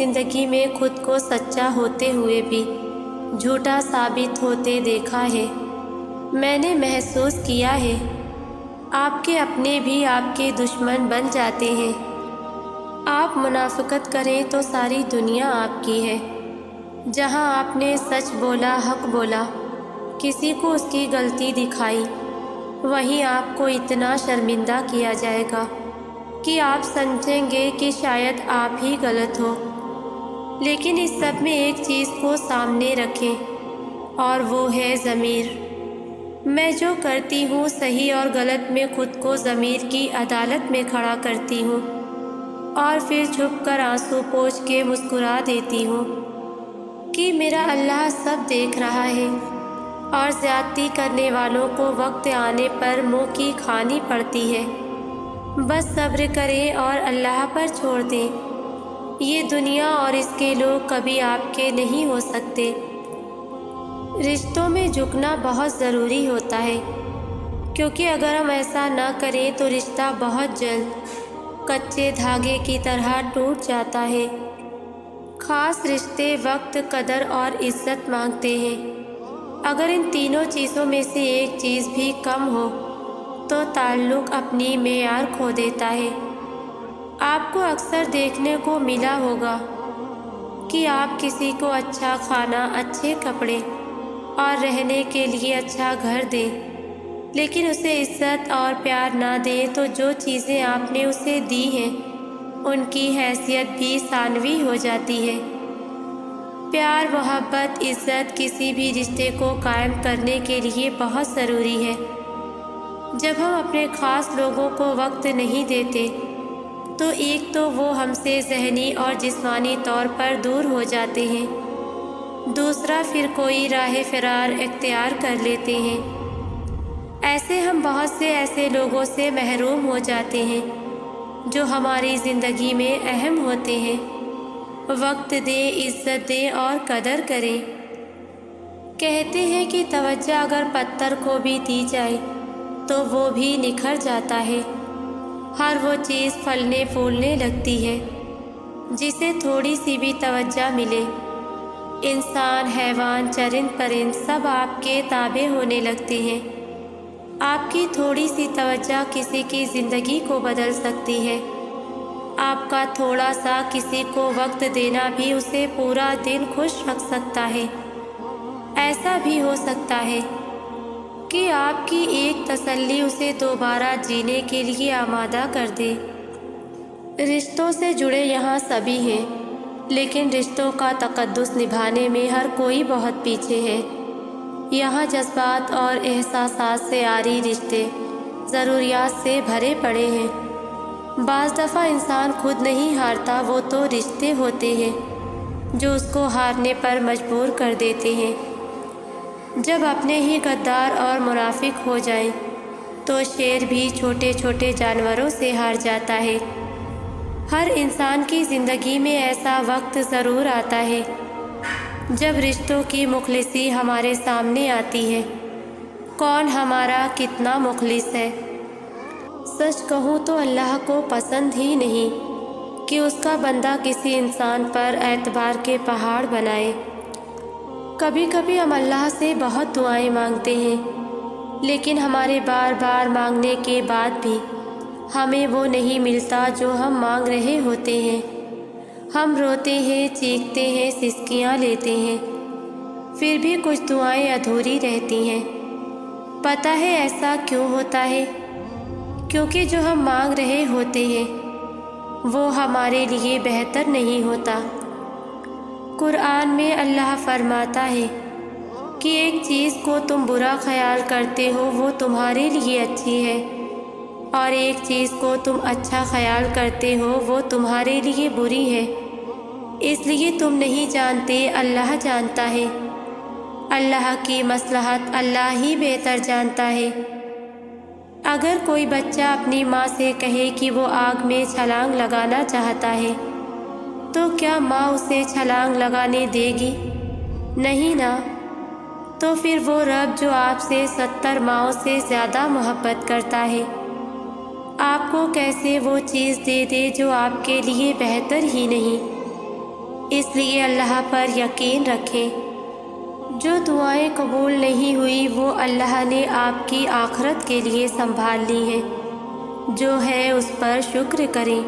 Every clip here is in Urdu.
زندگی میں خود کو سچا ہوتے ہوئے بھی جھوٹا ثابت ہوتے دیکھا ہے۔ میں نے محسوس کیا ہے آپ کے اپنے بھی آپ کے دشمن بن جاتے ہیں۔ آپ منافقت کریں تو ساری دنیا آپ کی ہے۔ جہاں آپ نے سچ بولا، حق بولا، کسی کو اس کی غلطی دکھائی، وہیں آپ کو اتنا شرمندہ کیا جائے گا کہ آپ سمجھیں گے کہ شاید آپ ہی غلط ہو۔ لیکن اس سب میں ایک چیز کو سامنے رکھیں اور وہ ہے ضمیر۔ میں جو کرتی ہوں صحیح اور غلط میں خود کو ضمیر کی عدالت میں کھڑا کرتی ہوں اور پھر چھپ کر آنسو پوچھ کے مسکرا دیتی ہوں کہ میرا اللہ سب دیکھ رہا ہے، اور زیادتی کرنے والوں کو وقت آنے پر منہ کی کھانی پڑتی ہے۔ بس صبر کریں اور اللہ پر چھوڑ دیں۔ یہ دنیا اور اس کے لوگ کبھی آپ کے نہیں ہو سکتے۔ رشتوں میں جھکنا بہت ضروری ہوتا ہے، کیونکہ اگر ہم ایسا نہ کریں تو رشتہ بہت جلد کچے دھاگے کی طرح ٹوٹ جاتا ہے۔ خاص رشتے وقت، قدر اور عزت مانگتے ہیں۔ اگر ان تینوں چیزوں میں سے ایک چیز بھی کم ہو تو تعلق اپنی معیار کھو دیتا ہے۔ آپ کو اکثر دیکھنے کو ملا ہوگا کہ آپ کسی کو اچھا کھانا، اچھے کپڑے اور رہنے کے لیے اچھا گھر دیں، لیکن اسے عزت اور پیار نہ دیں تو جو چیزیں آپ نے اسے دی ہیں ان کی حیثیت بھی ثانوی ہو جاتی ہے۔ پیار، محبت، عزت کسی بھی رشتے کو قائم کرنے کے لیے بہت ضروری ہے۔ جب ہم اپنے خاص لوگوں کو وقت نہیں دیتے تو ایک تو وہ ہم سے ذہنی اور جسمانی طور پر دور ہو جاتے ہیں، دوسرا پھر کوئی راہ فرار اختیار کر لیتے ہیں۔ ایسے ہم بہت سے ایسے لوگوں سے محروم ہو جاتے ہیں جو ہماری زندگی میں اہم ہوتے ہیں۔ وقت دیں، عزت دیں اور قدر کریں۔ کہتے ہیں کہ توجہ اگر پتھر کو بھی دی جائے تو وہ بھی نکھر جاتا ہے۔ ہر وہ چیز پھلنے پھولنے لگتی ہے جسے تھوڑی سی بھی توجہ ملے۔ انسان، حیوان، چرند پرند سب آپ کے تابع ہونے لگتے ہیں۔ آپ کی تھوڑی سی توجہ کسی کی زندگی کو بدل سکتی ہے۔ آپ کا تھوڑا سا کسی کو وقت دینا بھی اسے پورا دن خوش رکھ سکتا ہے۔ ایسا بھی ہو سکتا ہے کہ آپ کی ایک تسلی اسے دوبارہ جینے کے لیے آمادہ کر دے۔ رشتوں سے جڑے یہاں سبھی ہیں، لیکن رشتوں کا تقدس نبھانے میں ہر کوئی بہت پیچھے ہے۔ یہاں جذبات اور احساسات سے عاری رشتے ضروریات سے بھرے پڑے ہیں۔ بعض دفعہ انسان خود نہیں ہارتا، وہ تو رشتے ہوتے ہیں جو اس کو ہارنے پر مجبور کر دیتے ہیں۔ جب اپنے ہی غدار اور منافق ہو جائیں تو شیر بھی چھوٹے چھوٹے جانوروں سے ہار جاتا ہے۔ ہر انسان کی زندگی میں ایسا وقت ضرور آتا ہے جب رشتوں کی مخلصی ہمارے سامنے آتی ہے۔ کون ہمارا کتنا مخلص ہے؟ سچ کہوں تو اللہ کو پسند ہی نہیں کہ اس کا بندہ کسی انسان پر اعتبار کے پہاڑ بنائے۔ کبھی کبھی ہم اللہ سے بہت دعائیں مانگتے ہیں، لیکن ہمارے بار بار مانگنے کے بعد بھی ہمیں وہ نہیں ملتا جو ہم مانگ رہے ہوتے ہیں۔ ہم روتے ہیں، چیختے ہیں، سسکیاں لیتے ہیں، پھر بھی کچھ دعائیں ادھوری رہتی ہیں۔ پتہ ہے ایسا کیوں ہوتا ہے؟ کیونکہ جو ہم مانگ رہے ہوتے ہیں وہ ہمارے لیے بہتر نہیں ہوتا۔ قرآن میں اللہ فرماتا ہے کہ ایک چیز کو تم برا خیال کرتے ہو وہ تمہارے لیے اچھی ہے، اور ایک چیز کو تم اچھا خیال کرتے ہو وہ تمہارے لیے بری ہے۔ اس لیے تم نہیں جانتے، اللہ جانتا ہے۔ اللہ کی مصلحت اللہ ہی بہتر جانتا ہے۔ اگر کوئی بچہ اپنی ماں سے کہے کہ وہ آگ میں چھلانگ لگانا چاہتا ہے تو کیا ماں اسے چھلانگ لگانے دے گی؟ نہیں نا۔ تو پھر وہ رب جو آپ سے 70 ماؤں سے زیادہ محبت کرتا ہے آپ کو کیسے وہ چیز دے دے جو آپ کے لیے بہتر ہی نہیں؟ اس لیے اللہ پر یقین رکھیں۔ جو دعائیں قبول نہیں ہوئی وہ اللہ نے آپ کی آخرت کے لیے سنبھال لی ہیں۔ جو ہے اس پر شکر کریں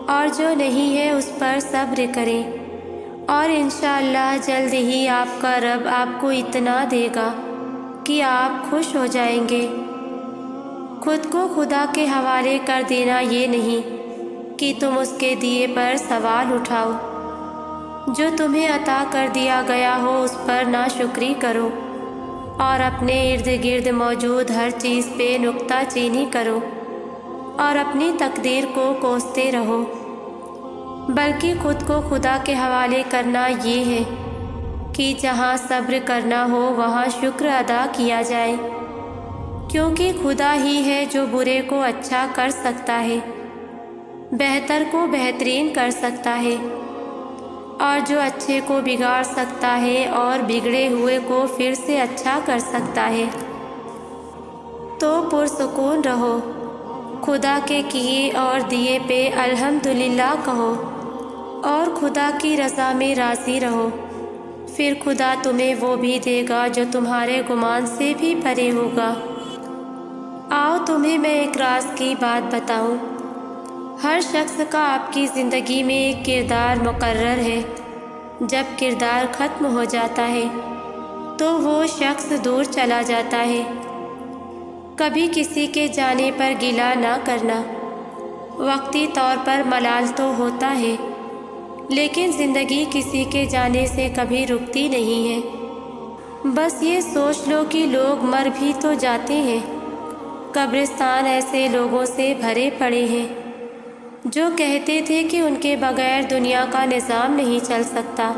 اور جو نہیں ہے اس پر صبر کریں، اور انشاءاللہ جلد ہی آپ کا رب آپ کو اتنا دے گا کہ آپ خوش ہو جائیں گے۔ خود کو خدا کے حوالے کر دینا یہ نہیں کہ تم اس کے دیے پر سوال اٹھاؤ۔ جو تمہیں عطا کر دیا گیا ہو اس پر ناشکری کرو اور اپنے ارد گرد موجود ہر چیز پہ نکتہ چینی کرو اور اپنی تقدیر کو کوستے رہو، بلکہ خود کو خدا کے حوالے کرنا یہ ہے کہ جہاں صبر کرنا ہو وہاں شکر ادا کیا جائے، کیونکہ خدا ہی ہے جو برے کو اچھا کر سکتا ہے، بہتر کو بہترین کر سکتا ہے، اور جو اچھے کو بگاڑ سکتا ہے اور بگڑے ہوئے کو پھر سے اچھا کر سکتا ہے۔ تو پرسکون رہو، خدا کے کیے اور دیے پہ الحمدللہ کہو اور خدا کی رضا میں راضی رہو، پھر خدا تمہیں وہ بھی دے گا جو تمہارے گمان سے بھی پرے ہوگا۔ آؤ تمہیں میں ایک راز کی بات بتاؤں۔ ہر شخص کا آپ کی زندگی میں ایک کردار مقرر ہے۔ جب کردار ختم ہو جاتا ہے تو وہ شخص دور چلا جاتا ہے۔ کبھی کسی کے جانے پر گلہ نہ کرنا، وقتی طور پر ملال تو ہوتا ہے، لیکن زندگی کسی کے جانے سے کبھی رکتی نہیں ہے۔ بس یہ سوچ لو کہ لوگ مر بھی تو جاتے ہیں، قبرستان ایسے لوگوں سے بھرے پڑے ہیں جو کہتے تھے کہ ان کے بغیر دنیا کا نظام نہیں چل سکتا۔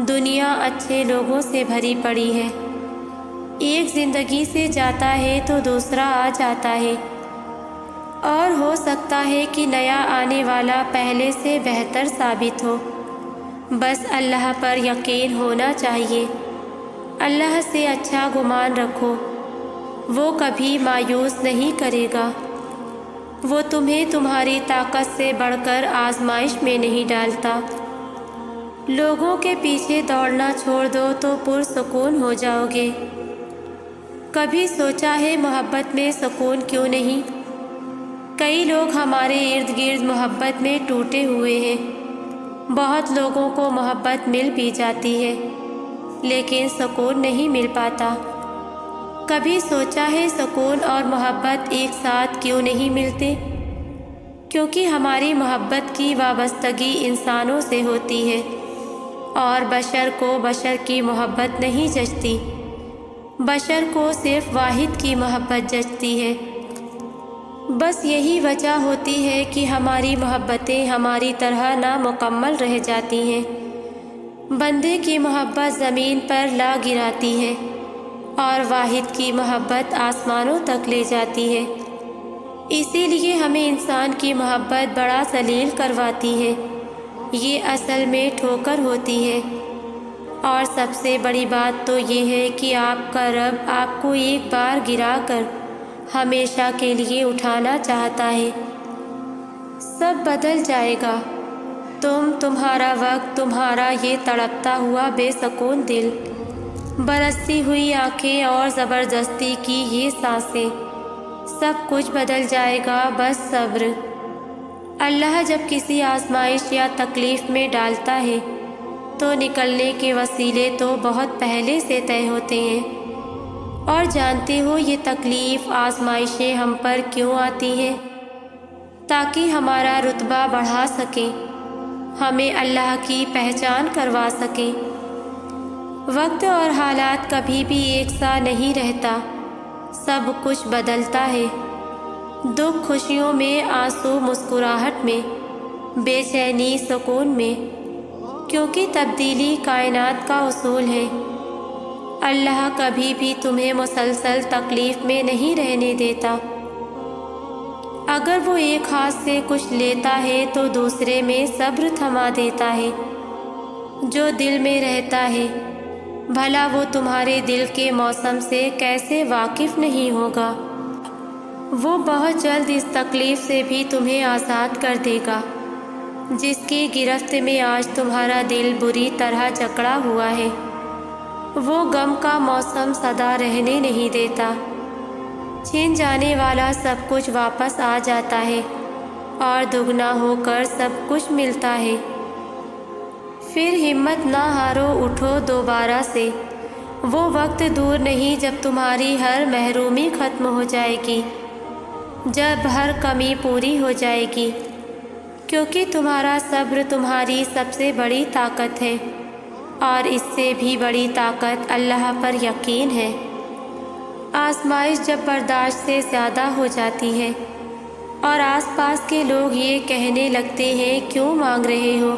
دنیا اچھے لوگوں سے بھری پڑی ہے، ایک زندگی سے جاتا ہے تو دوسرا آ جاتا ہے، اور ہو سکتا ہے کہ نیا آنے والا پہلے سے بہتر ثابت ہو۔ بس اللہ پر یقین ہونا چاہیے، اللہ سے اچھا گمان رکھو، وہ کبھی مایوس نہیں کرے گا، وہ تمہیں تمہاری طاقت سے بڑھ کر آزمائش میں نہیں ڈالتا۔ لوگوں کے پیچھے دوڑنا چھوڑ دو تو پرسکون ہو جاؤ گے۔ کبھی سوچا ہے محبت میں سکون کیوں نہیں؟ کئی لوگ ہمارے ارد گرد محبت میں ٹوٹے ہوئے ہیں۔ بہت لوگوں کو محبت مل بھی جاتی ہے لیکن سکون نہیں مل پاتا۔ کبھی سوچا ہے سکون اور محبت ایک ساتھ کیوں نہیں ملتے؟ کیونکہ ہماری محبت کی وابستگی انسانوں سے ہوتی ہے اور بشر کو بشر کی محبت نہیں جچتی، بشر کو صرف واحد کی محبت جچتی ہے۔ بس یہی وجہ ہوتی ہے کہ ہماری محبتیں ہماری طرح نامکمل رہ جاتی ہیں۔ بندے کی محبت زمین پر لا گراتی ہے اور واحد کی محبت آسمانوں تک لے جاتی ہے۔ اسی لیے ہمیں انسان کی محبت بڑا ذلیل کرواتی ہے، یہ اصل میں ٹھوکر ہوتی ہے۔ اور سب سے بڑی بات تو یہ ہے کہ آپ کا رب آپ کو ایک بار گرا کر ہمیشہ کے لیے اٹھانا چاہتا ہے۔ سب بدل جائے گا، تمہارا وقت، تمہارا یہ تڑپتا ہوا بے سکون دل، برستی ہوئی آنکھیں اور زبردستی کی یہ سانسیں، سب کچھ بدل جائے گا، بس صبر۔ اللہ جب کسی آزمائش یا تکلیف میں ڈالتا ہے تو نکلنے کے وسیلے تو بہت پہلے سے طے ہوتے ہیں۔ اور جانتے ہو یہ تکلیف، آزمائشیں ہم پر کیوں آتی ہیں؟ تاکہ ہمارا رتبہ بڑھا سکیں، ہمیں اللہ کی پہچان کروا سکیں۔ وقت اور حالات کبھی بھی ایک سا نہیں رہتا، سب کچھ بدلتا ہے، دکھ خوشیوں میں، آنسو مسکراہٹ میں، بے چینی سکون میں، کیونکہ تبدیلی کائنات کا اصول ہے۔ اللہ کبھی بھی تمہیں مسلسل تکلیف میں نہیں رہنے دیتا۔ اگر وہ ایک ہاتھ سے کچھ لیتا ہے تو دوسرے میں صبر تھما دیتا ہے۔ جو دل میں رہتا ہے بھلا وہ تمہارے دل کے موسم سے کیسے واقف نہیں ہوگا؟ وہ بہت جلد اس تکلیف سے بھی تمہیں آزاد کر دے گا۔ جس کی گرفت میں آج تمہارا دل بری طرح جکڑا ہوا ہے۔ وہ غم کا موسم سدا رہنے نہیں دیتا، چھن جانے والا سب کچھ واپس آ جاتا ہے اور دگنا ہو کر سب کچھ ملتا ہے۔ پھر ہمت نہ ہارو، اٹھو دوبارہ سے۔ وہ وقت دور نہیں جب تمہاری ہر محرومی ختم ہو جائے گی، جب ہر کمی پوری ہو جائے گی، کیونکہ تمہارا صبر تمہاری سب سے بڑی طاقت ہے، اور اس سے بھی بڑی طاقت اللہ پر یقین ہے۔ آزمائش جب برداشت سے زیادہ ہو جاتی ہے اور آس پاس کے لوگ یہ کہنے لگتے ہیں کیوں مانگ رہے ہو،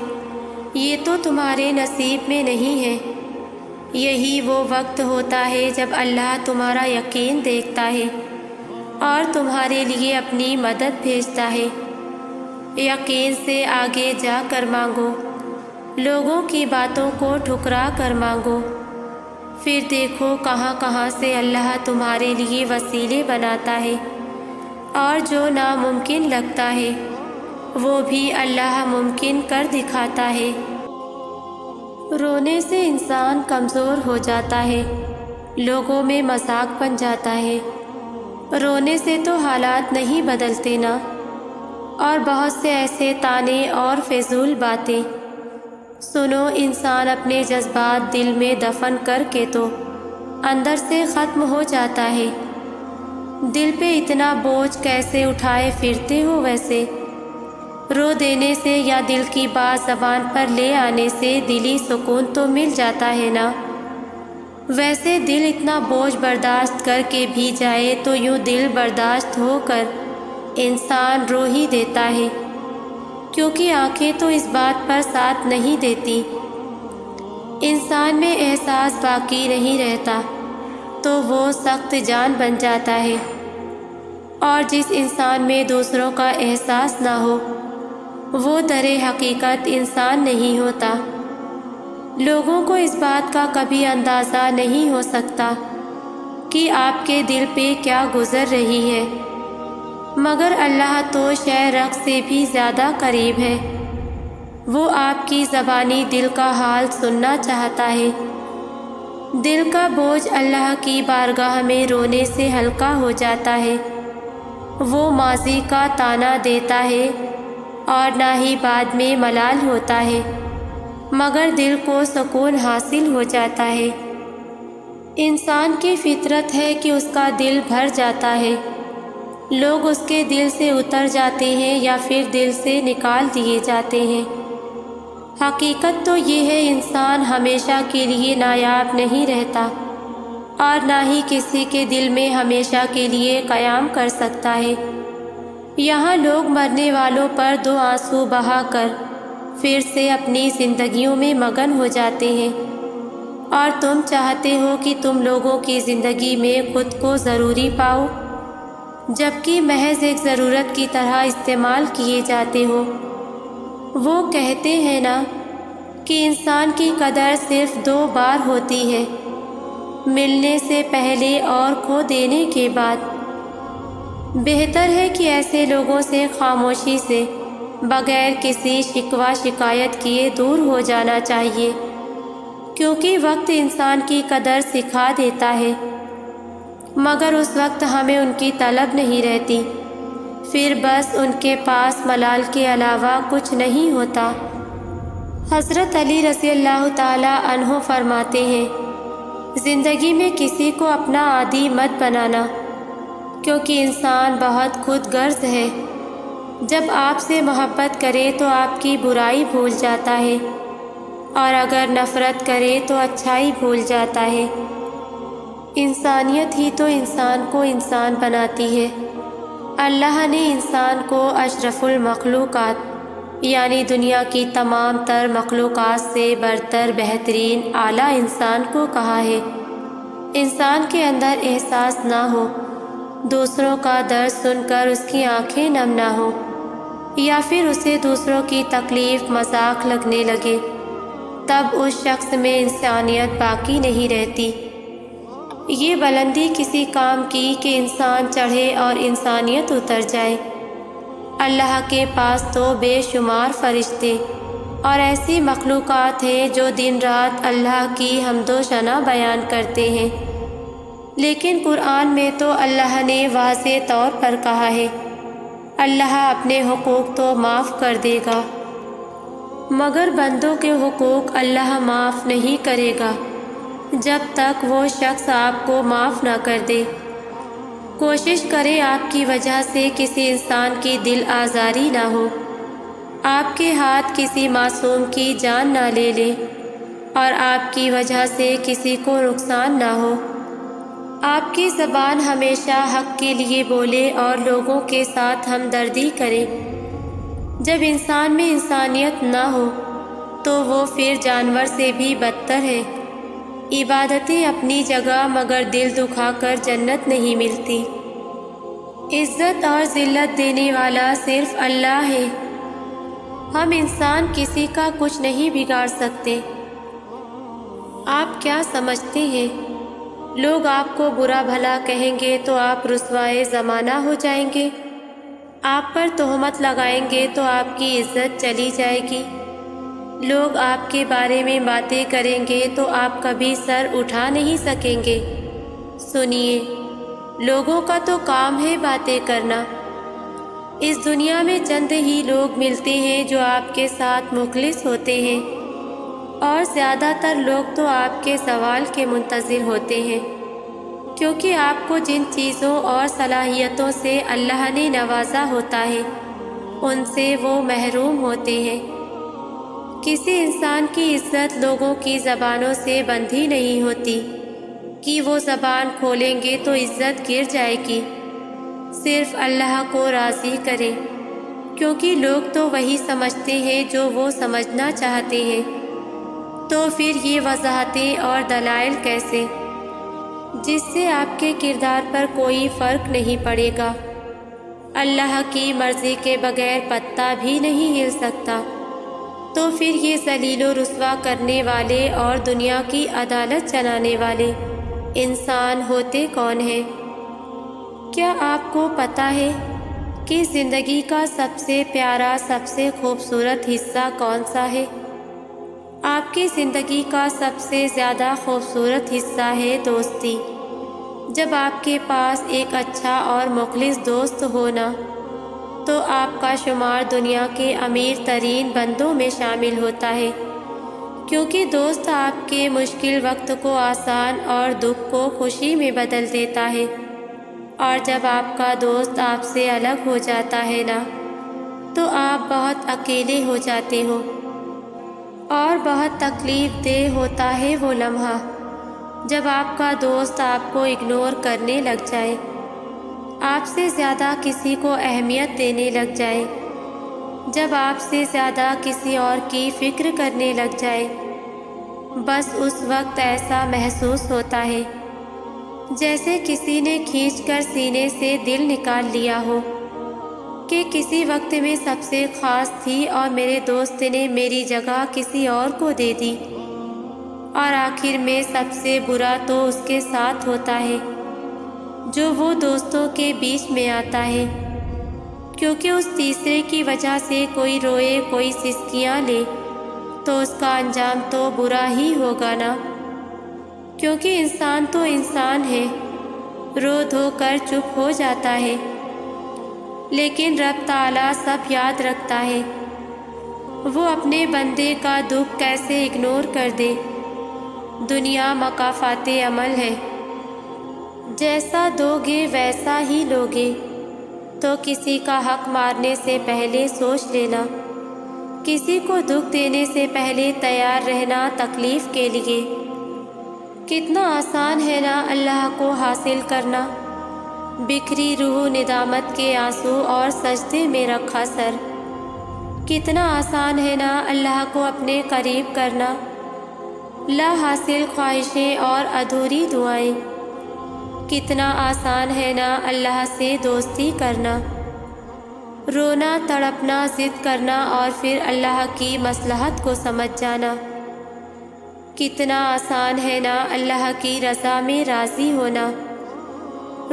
یہ تو تمہارے نصیب میں نہیں ہے، یہی وہ وقت ہوتا ہے جب اللہ تمہارا یقین دیکھتا ہے اور تمہارے لیے اپنی مدد بھیجتا ہے۔ یقین سے آگے جا کر مانگو، لوگوں کی باتوں کو ٹھکرا کر مانگو، پھر دیکھو کہاں کہاں سے اللہ تمہارے لیے وسیلے بناتا ہے، اور جو ناممکن لگتا ہے وہ بھی اللہ ممکن کر دکھاتا ہے۔ رونے سے انسان کمزور ہو جاتا ہے، لوگوں میں مذاق بن جاتا ہے۔ رونے سے تو حالات نہیں بدلتے نا، اور بہت سے ایسے طعنے اور فضول باتیں۔ سنو، انسان اپنے جذبات دل میں دفن کر کے تو اندر سے ختم ہو جاتا ہے۔ دل پہ اتنا بوجھ کیسے اٹھائے پھرتے ہو ویسے؟ رو دینے سے یا دل کی بات زبان پر لے آنے سے دلی سکون تو مل جاتا ہے نا۔ ویسے دل اتنا بوجھ برداشت کر کے بھی جائے تو یوں دل برداشت ہو کر انسان رو ہی دیتا ہے، کیونکہ آنکھیں تو اس بات پر ساتھ نہیں دیتی۔ انسان میں احساس باقی نہیں رہتا تو وہ سخت جان بن جاتا ہے، اور جس انسان میں دوسروں کا احساس نہ ہو وہ در حقیقت انسان نہیں ہوتا۔ لوگوں کو اس بات کا کبھی اندازہ نہیں ہو سکتا کہ آپ کے دل پہ کیا گزر رہی ہے، مگر اللہ تو شہ رگ سے بھی زیادہ قریب ہے۔ وہ آپ کی زبانی دل کا حال سننا چاہتا ہے۔ دل کا بوجھ اللہ کی بارگاہ میں رونے سے ہلکا ہو جاتا ہے۔ وہ ماضی کا طعنہ دیتا ہے اور نہ ہی بعد میں ملال ہوتا ہے، مگر دل کو سکون حاصل ہو جاتا ہے۔ انسان کی فطرت ہے کہ اس کا دل بھر جاتا ہے، لوگ اس کے دل سے اتر جاتے ہیں یا پھر دل سے نکال دیے جاتے ہیں۔ حقیقت تو یہ ہے انسان ہمیشہ کے لیے نایاب نہیں رہتا، اور نہ ہی کسی کے دل میں ہمیشہ کے لیے قیام کر سکتا ہے۔ یہاں لوگ مرنے والوں پر 2 آنسو بہا کر پھر سے اپنی زندگیوں میں مگن ہو جاتے ہیں، اور تم چاہتے ہو کہ تم لوگوں کی زندگی میں خود کو ضروری پاؤ، جبکہ محض ایک ضرورت کی طرح استعمال کیے جاتے ہو۔ وہ کہتے ہیں نا کہ انسان کی قدر صرف 2 بار ہوتی ہے، ملنے سے پہلے اور کھو دینے کے بعد۔ بہتر ہے کہ ایسے لوگوں سے خاموشی سے بغیر کسی شکوہ شکایت کیے دور ہو جانا چاہیے، کیونکہ وقت انسان کی قدر سکھا دیتا ہے، مگر اس وقت ہمیں ان کی طلب نہیں رہتی، پھر بس ان کے پاس ملال کے علاوہ کچھ نہیں ہوتا۔ حضرت علی رضی اللہ تعالی عنہ فرماتے ہیں، زندگی میں کسی کو اپنا عادی مت بنانا، کیونکہ انسان بہت خود غرض ہے۔ جب آپ سے محبت کرے تو آپ کی برائی بھول جاتا ہے، اور اگر نفرت کرے تو اچھائی بھول جاتا ہے۔ انسانیت ہی تو انسان کو انسان بناتی ہے۔ اللہ نے انسان کو اشرف المخلوقات یعنی دنیا کی تمام تر مخلوقات سے برتر بہترین اعلیٰ انسان کو کہا ہے۔ انسان کے اندر احساس نہ ہو، دوسروں کا درد سن کر اس کی آنکھیں نم نہ ہو، یا پھر اسے دوسروں کی تکلیف مذاق لگنے لگے، تب اس شخص میں انسانیت باقی نہیں رہتی۔ یہ بلندی کسی کام کی کہ انسان چڑھے اور انسانیت اتر جائے، اللہ کے پاس تو بے شمار فرشتے اور ایسی مخلوقات ہیں جو دن رات اللہ کی حمد و ثنا بیان کرتے ہیں، لیکن قرآن میں تو اللہ نے واضح طور پر کہا ہے اللہ اپنے حقوق تو معاف کر دے گا، مگر بندوں کے حقوق اللہ معاف نہیں کرے گا جب تک وہ شخص آپ کو معاف نہ کر دے۔ کوشش کریں آپ کی وجہ سے کسی انسان کی دل آزاری نہ ہو، آپ کے ہاتھ کسی معصوم کی جان نہ لے لے، اور آپ کی وجہ سے کسی کو نقصان نہ ہو۔ آپ کی زبان ہمیشہ حق کے لیے بولے اور لوگوں کے ساتھ ہمدردی کرے۔ جب انسان میں انسانیت نہ ہو تو وہ پھر جانور سے بھی بدتر ہے۔ عبادتیں اپنی جگہ مگر دل دکھا کر جنت نہیں ملتی۔ عزت اور ذلت دینے والا صرف اللہ ہے، ہم انسان کسی کا کچھ نہیں بگاڑ سکتے۔ آپ کیا سمجھتے ہیں لوگ آپ کو برا بھلا کہیں گے تو آپ رسوائے زمانہ ہو جائیں گے؟ آپ پر تہمت لگائیں گے تو آپ کی عزت چلی جائے گی؟ لوگ آپ کے بارے میں باتیں کریں گے تو آپ کبھی سر اٹھا نہیں سکیں گے۔ سنیے، لوگوں کا تو کام ہے باتیں کرنا۔ اس دنیا میں چند ہی لوگ ملتے ہیں جو آپ کے ساتھ مخلص ہوتے ہیں، اور زیادہ تر لوگ تو آپ کے زوال کے منتظر ہوتے ہیں، کیونکہ آپ کو جن چیزوں اور صلاحیتوں سے اللہ نے نوازا ہوتا ہے ان سے وہ محروم ہوتے ہیں۔ کسی انسان کی عزت لوگوں کی زبانوں سے بندھی نہیں ہوتی کہ وہ زبان کھولیں گے تو عزت گر جائے گی۔ صرف اللہ کو راضی کرے، کیونکہ لوگ تو وہی سمجھتے ہیں جو وہ سمجھنا چاہتے ہیں۔ تو پھر یہ وضاحتیں اور دلائل کیسے، جس سے آپ کے کردار پر کوئی فرق نہیں پڑے گا؟ اللہ کی مرضی کے بغیر پتا بھی نہیں ہل سکتا، تو پھر یہ ذلیل و رسوا کرنے والے اور دنیا کی عدالت چلانے والے انسان ہوتے کون ہیں؟ کیا آپ کو پتہ ہے کہ زندگی کا سب سے پیارا، سب سے خوبصورت حصہ کون سا ہے؟ آپ کی زندگی کا سب سے زیادہ خوبصورت حصہ ہے دوستی۔ جب آپ کے پاس ایک اچھا اور مخلص دوست ہونا تو آپ کا شمار دنیا کے امیر ترین بندوں میں شامل ہوتا ہے، کیونکہ دوست آپ کے مشکل وقت کو آسان اور دکھ کو خوشی میں بدل دیتا ہے۔ اور جب آپ کا دوست آپ سے الگ ہو جاتا ہے نا، تو آپ بہت اکیلے ہو جاتے ہو، اور بہت تکلیف دہ ہوتا ہے وہ لمحہ جب آپ کا دوست آپ کو اگنور کرنے لگ جائے، آپ سے زیادہ کسی کو اہمیت دینے لگ جائے، جب آپ سے زیادہ کسی اور کی فکر کرنے لگ جائے۔ بس اس وقت ایسا محسوس ہوتا ہے جیسے کسی نے کھینچ کر سینے سے دل نکال لیا ہو، کہ کسی وقت میں سب سے خاص تھی اور میرے دوست نے میری جگہ کسی اور کو دے دی، اور آخر میں سب سے برا تو اس کے ساتھ ہوتا ہے جو وہ دوستوں کے بیچ میں آتا ہے، کیونکہ اس تیسرے کی وجہ سے کوئی روئے، کوئی سسکیاں لے تو اس کا انجام تو برا ہی ہوگا نا، کیونکہ انسان تو انسان ہے، رو دھو کر چپ ہو جاتا ہے، لیکن رب تعالیٰ سب یاد رکھتا ہے۔ وہ اپنے بندے کا دکھ کیسے اگنور کر دے؟ دنیا مکافات عمل ہے، جیسا دو گے ویسا ہی لوگے، تو کسی کا حق مارنے سے پہلے سوچ لینا، کسی کو دکھ دینے سے پہلے تیار رہنا تکلیف کے لیے۔ کتنا آسان ہے نا اللہ کو حاصل کرنا، بکھری روح ندامت کے آنسو اور سجدے میں رکھا سر۔ کتنا آسان ہے نا اللہ کو اپنے قریب کرنا، لا حاصل خواہشیں اور ادھوری دعائیں۔ کتنا آسان ہے نا اللہ سے دوستی کرنا، رونا، تڑپنا، ضد کرنا اور پھر اللہ کی مصلحت کو سمجھ جانا۔ کتنا آسان ہے نا اللہ کی رضا میں راضی ہونا،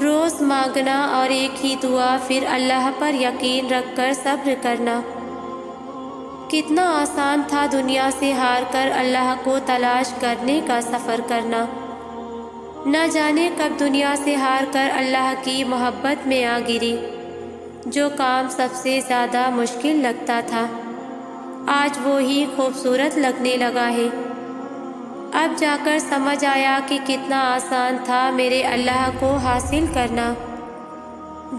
روز مانگنا اور ایک ہی دعا، پھر اللہ پر یقین رکھ کر صبر کرنا۔ کتنا آسان تھا دنیا سے ہار کر اللہ کو تلاش کرنے کا سفر کرنا۔ نہ جانے کب دنیا سے ہار کر اللہ کی محبت میں آ گری۔ جو کام سب سے زیادہ مشکل لگتا تھا، آج وہی خوبصورت لگنے لگا ہے۔ اب جا کر سمجھ آیا کہ کتنا آسان تھا میرے اللہ کو حاصل کرنا۔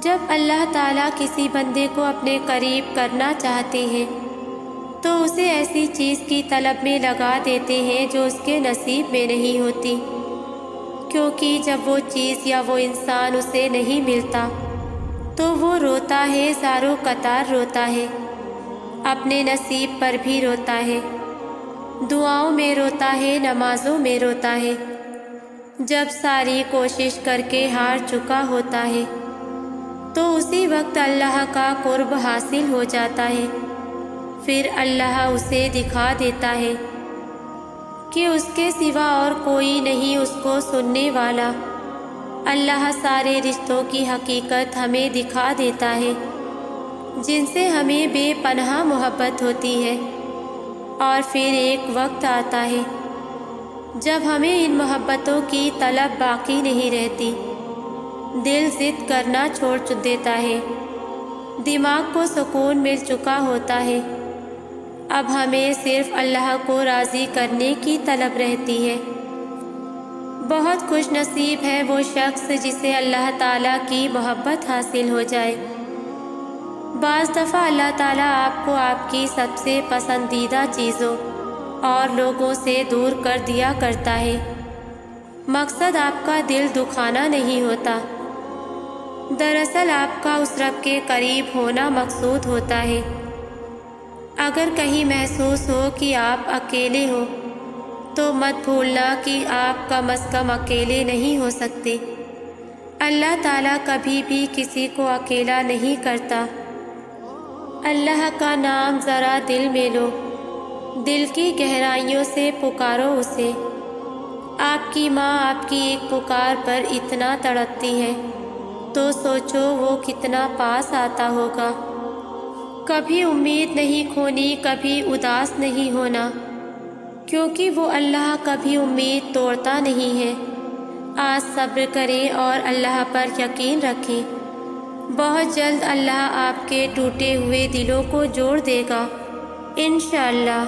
جب اللہ تعالیٰ کسی بندے کو اپنے قریب کرنا چاہتے ہیں تو اسے ایسی چیز کی طلب میں لگا دیتے ہیں جو اس کے نصیب میں نہیں ہوتی، کیونکہ جب وہ چیز یا وہ انسان اسے نہیں ملتا تو وہ روتا ہے، زاروں قطار روتا ہے، اپنے نصیب پر بھی روتا ہے، دعاؤں میں روتا ہے، نمازوں میں روتا ہے۔ جب ساری کوشش کر کے ہار چکا ہوتا ہے تو اسی وقت اللہ کا قرب حاصل ہو جاتا ہے۔ پھر اللہ اسے دکھا دیتا ہے کہ اس کے سوا اور کوئی نہیں اس کو سننے والا۔ اللہ سارے رشتوں کی حقیقت ہمیں دکھا دیتا ہے جن سے ہمیں بے پناہ محبت ہوتی ہے، اور پھر ایک وقت آتا ہے جب ہمیں ان محبتوں کی طلب باقی نہیں رہتی۔ دل ضد کرنا چھوڑ دیتا ہے، دماغ کو سکون مل چکا ہوتا ہے، اب ہمیں صرف اللہ کو راضی کرنے کی طلب رہتی ہے۔ بہت خوش نصیب ہے وہ شخص جسے اللہ تعالیٰ کی محبت حاصل ہو جائے۔ بعض دفعہ اللہ تعالیٰ آپ کو آپ کی سب سے پسندیدہ چیزوں اور لوگوں سے دور کر دیا کرتا ہے۔ مقصد آپ کا دل دکھانا نہیں ہوتا، دراصل آپ کا اس رب کے قریب ہونا مقصود ہوتا ہے۔ اگر کہیں محسوس ہو کہ آپ اکیلے ہو تو مت بھولنا کہ آپ کم از کم اکیلے نہیں ہو سکتے۔ اللہ تعالیٰ کبھی بھی کسی کو اکیلا نہیں کرتا۔ اللہ کا نام ذرا دل میں لو، دل کی گہرائیوں سے پکارو اسے۔ آپ کی ماں آپ کی ایک پکار پر اتنا تڑپتی ہے تو سوچو وہ کتنا پاس آتا ہوگا۔ کبھی امید نہیں کھونی، کبھی اداس نہیں ہونا، کیونکہ وہ اللہ کبھی امید توڑتا نہیں ہے۔ آج صبر کریں اور اللہ پر یقین رکھیں، بہت جلد اللہ آپ کے ٹوٹے ہوئے دلوں کو جوڑ دے گا انشاءاللہ۔